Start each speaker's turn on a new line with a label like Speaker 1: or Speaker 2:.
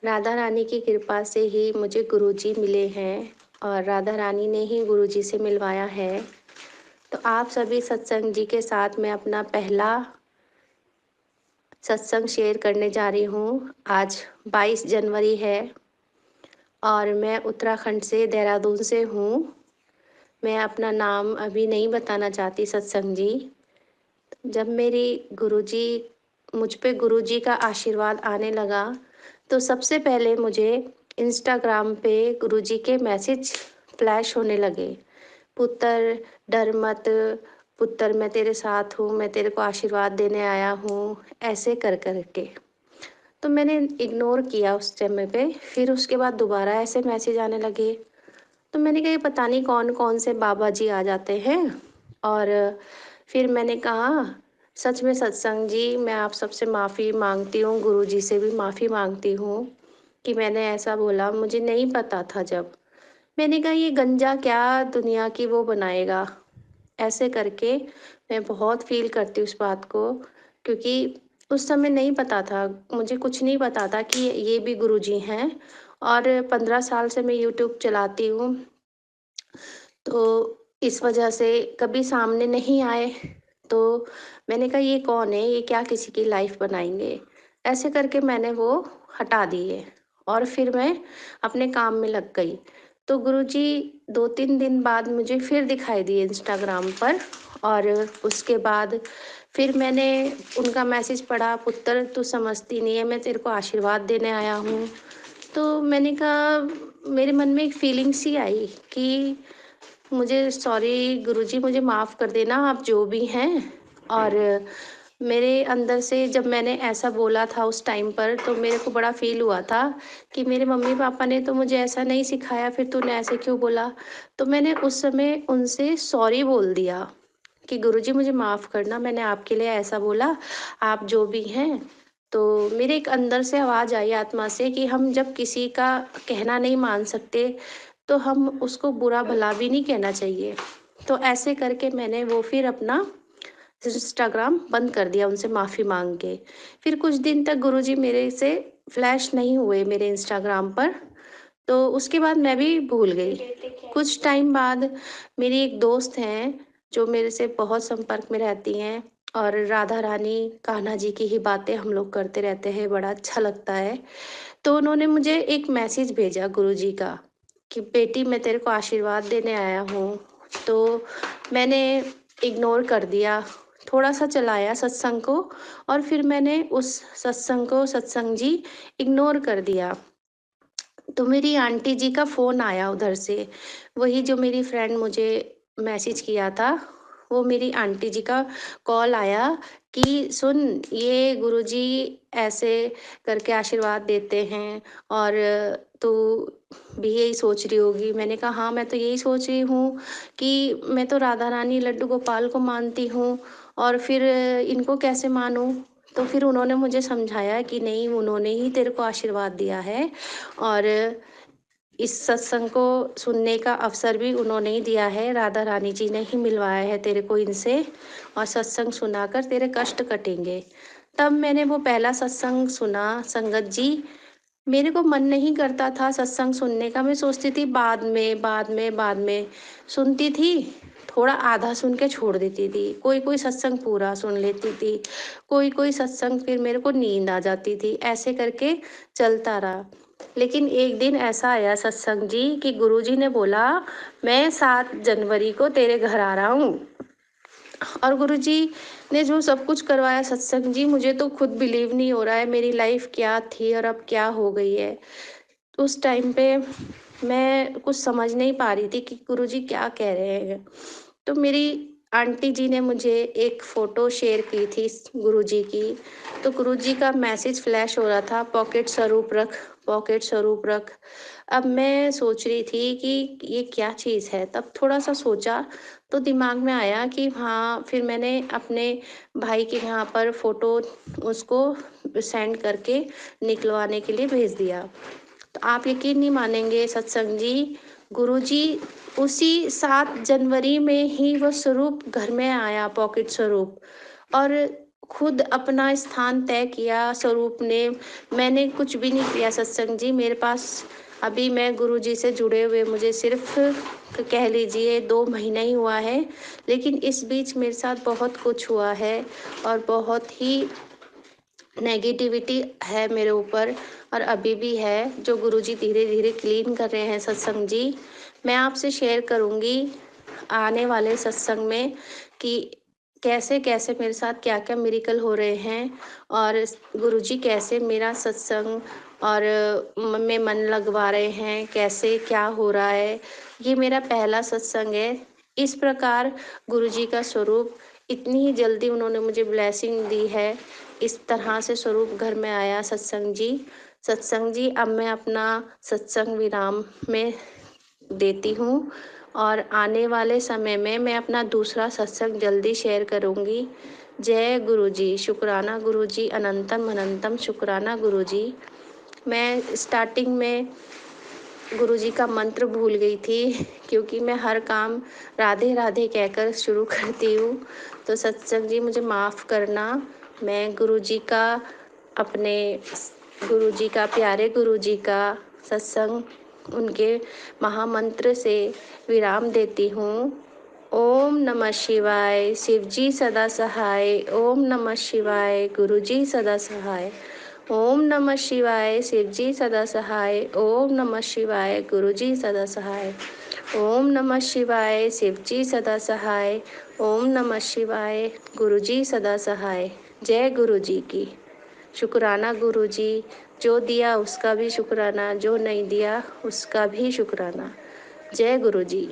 Speaker 1: राधा रानी की कृपा से ही मुझे गुरुजी मिले हैं और राधा रानी ने ही गुरुजी से मिलवाया है। तो आप सभी सत्संग जी के साथ मैं अपना पहला सत्संग शेयर करने जा रही हूँ। आज 22 जनवरी है और मैं उत्तराखंड से देहरादून से हूँ। मैं अपना नाम अभी नहीं बताना चाहती सत्संग जी। जब मेरी गुरुजी मुझ पे गुरुजी का आशीर्वाद आने लगा तो सबसे पहले मुझे इंस्टाग्राम पे गुरुजी के मैसेज फ्लैश होने लगे। पुत्र डर मत, पुत्र मैं तेरे साथ हूँ, मैं तेरे को आशीर्वाद देने आया हूँ, ऐसे कर कर के। तो मैंने इग्नोर किया उस समय पे। फिर उसके बाद दोबारा ऐसे मैसेज आने लगे। तो मैंने कहा ये पता नहीं कौन कौन से बाबा जी आ जाते हैं। और फिर मैंने कहा सच में सत्संग जी, मैं आप सबसे माफ़ी मांगती हूँ, गुरु जी से भी माफ़ी मांगती हूँ कि मैंने ऐसा बोला, मुझे नहीं पता था। जब मैंने कहा ये गंजा क्या दुनिया की वो बनाएगा, ऐसे करके मैं बहुत फील करती हूँ उस बात को, क्योंकि उस समय नहीं पता था, मुझे कुछ नहीं पता था कि ये भी गुरुजी हैं। और 15 साल से मैं यूट्यूब चलाती हूँ, तो इस वजह से कभी सामने नहीं आए। तो मैंने कहा ये कौन है, ये क्या किसी की लाइफ बनाएंगे, ऐसे करके मैंने वो हटा दिए और फिर मैं अपने काम में लग गई। तो गुरुजी 2-3 दिन बाद मुझे फिर दिखाई दिए इंस्टाग्राम पर। और उसके बाद फिर मैंने उनका मैसेज पढ़ा, पुत्र तू समझती नहीं है, मैं तेरे को आशीर्वाद देने आया हूँ। तो मैंने कहा, मेरे मन में एक फीलिंग सी आई कि मुझे सॉरी गुरुजी, मुझे माफ़ कर देना, आप जो भी हैं। और मेरे अंदर से जब मैंने ऐसा बोला था उस टाइम पर, तो मेरे को बड़ा फ़ील हुआ था कि मेरे मम्मी-पापा ने तो मुझे ऐसा नहीं सिखाया, फिर तूने ऐसे क्यों बोला? तो मैंने उस समय उनसे सॉरी बोल दिया कि गुरुजी मुझे माफ़ करना, मैंने आपके लिए ऐसा बोला, आप जो भी हैं। तो मेरे एक अंदर से आवाज़ आई आत्मा से कि हम जब किसी का कहना नहीं मान सकते, तो हम उसको बुरा भला भी नहीं कहना चाहिए। तो ऐसे करके मैंने वो फिर अपना इंस्टाग्राम बंद कर दिया उनसे माफ़ी माँग के। फिर कुछ दिन तक गुरुजी मेरे से फ्लैश नहीं हुए मेरे इंस्टाग्राम पर, तो उसके बाद मैं भी भूल गई। कुछ टाइम बाद मेरी एक दोस्त हैं, जो मेरे से बहुत संपर्क में रहती हैं और राधा रानी, कान्हा जी की ही बातें हम लोग करते रहते हैं, बड़ा अच्छा लगता है। तो उन्होंने मुझे एक मैसेज भेजा गुरुजी का कि बेटी मैं तेरे को आशीर्वाद देने आया हूँ। तो मैंने इग्नोर कर दिया, थोड़ा-सा चलाया सत्संग को और फिर मैंने उस सत्संग को सत्संग जी इग्नोर कर दिया। तो मेरी आंटी जी का फ़ोन आया उधर से, वही जो मेरी फ्रेंड मुझे मैसेज किया था, वो मेरी आंटी जी का कॉल आया कि सुन, ये गुरुजी ऐसे करके आशीर्वाद देते हैं और तू भी यही सोच रही होगी। मैंने कहा हाँ, मैं तो यही सोच रही हूँ कि मैं तो राधा रानी लड्डू गोपाल को मानती हूँ और फिर इनको कैसे मानूँ? तो फिर उन्होंने मुझे समझाया कि नहीं, उन्होंने ही तेरे को आशीर्वाद दिया है और इस सत्संग को सुनने का अवसर भी उन्होंने ही दिया है, राधा रानी जी ने ही मिलवाया है तेरे को इनसे और सत्संग सुनाकर तेरे कष्ट कटेंगे। तब मैंने वो पहला सत्संग सुना संगत जी। मेरे को मन नहीं करता था सत्संग सुनने का, मैं सोचती थी बाद में सुनती थी, थोड़ा आधा सुन के छोड़ देती थी, कोई सत्संग पूरा सुन लेती थी, कोई सत्संग फिर मेरे को नींद आ जाती थी, ऐसे करके चलता रहा। लेकिन एक दिन ऐसा आया सत्संग जी कि गुरुजी ने बोला, मैं 7 जनवरी को तेरे घर आ रहा हूँ। और गुरुजी ने जो सब कुछ करवाया सत्संग जी, मुझे तो खुद बिलीव नहीं हो रहा है, मेरी लाइफ क्या थी और अब क्या हो गई है। उस टाइम पे मैं कुछ समझ नहीं पा रही थी कि गुरुजी क्या कह रहे हैं। तो मेरी आंटी जी ने मुझे एक फ़ोटो शेयर की थी गुरुजी की। तो गुरुजी का मैसेज फ्लैश हो रहा था, पॉकेट स्वरूप रख, पॉकेट स्वरूप रख। अब मैं सोच रही थी कि ये क्या चीज़ है, तब थोड़ा-सा सोचा तो दिमाग में आया कि हाँ, फिर मैंने अपने भाई के यहाँ पर फ़ोटो उसको सेंड करके निकलवाने के लिए भेज दिया। तो आप यकीन नहीं मानेंगे सत्संग जी, गुरुजी उसी 7 जनवरी में ही वो स्वरूप घर में आया, पॉकेट स्वरूप। और खुद अपना स्थान तय किया स्वरूप ने। मैंने कुछ भी नहीं किया सत्संग जी। मेरे पास अभी मैं गुरुजी से जुड़े हुए मुझे सिर्फ कह लीजिए 2 महीना ही हुआ है, लेकिन इस बीच मेरे साथ बहुत कुछ हुआ है और बहुत ही नेगेटिविटी है मेरे ऊपर और अभी भी है, जो गुरुजी धीरे-धीरे क्लीन कर रहे हैं सत्संग जी। मैं आपसे शेयर करूँगी आने वाले सत्संग में कि कैसे-कैसे मेरे साथ क्या-क्या मिरेकल हो रहे हैं और गुरुजी कैसे मेरा सत्संग और में मन लगवा रहे हैं, कैसे क्या हो रहा है। ये मेरा पहला सत्संग है। इस प्रकार गुरुजी का स्वरूप इतनी ही जल्दी उन्होंने मुझे ब्लेसिंग दी है। इस तरह से स्वरूप घर में आया सत्संग जी। सत्संग जी, अब मैं अपना सत्संग विराम में देती हूँ और आने वाले समय में मैं अपना दूसरा सत्संग जल्दी शेयर करूँगी। जय गुरुजी, शुक्राना गुरुजी, अनंतम अनंतम शुक्राना गुरुजी। मैं स्टार्टिंग में गुरुजी का मंत्र भूल गई थी क्योंकि मैं हर काम राधे राधे कहकर शुरू करती हूँ। तो सत्संग जी मुझे माफ़ करना। मैं गुरुजी का अपने गुरुजी का प्यारे गुरुजी का सत्संग उनके महामंत्र से विराम देती हूँ। ओम नमः शिवाय, शिवजी सदा सहाय। ओम नमः शिवाय, गुरुजी सदा सहाय। ओम नमः शिवाय, शिवजी सदा सहाय। ओम नमः शिवाय, गुरुजी सदा सहाय। ओम नमः शिवाय, शिवजी सदा सहाय। ओम नमः शिवाय, गुरुजी सदा सहाय। जय गुरुजी की। शुक्राना गुरुजी, जो दिया उसका भी शुक्राना, जो नहीं दिया उसका भी शुक्राना। जय गुरुजी।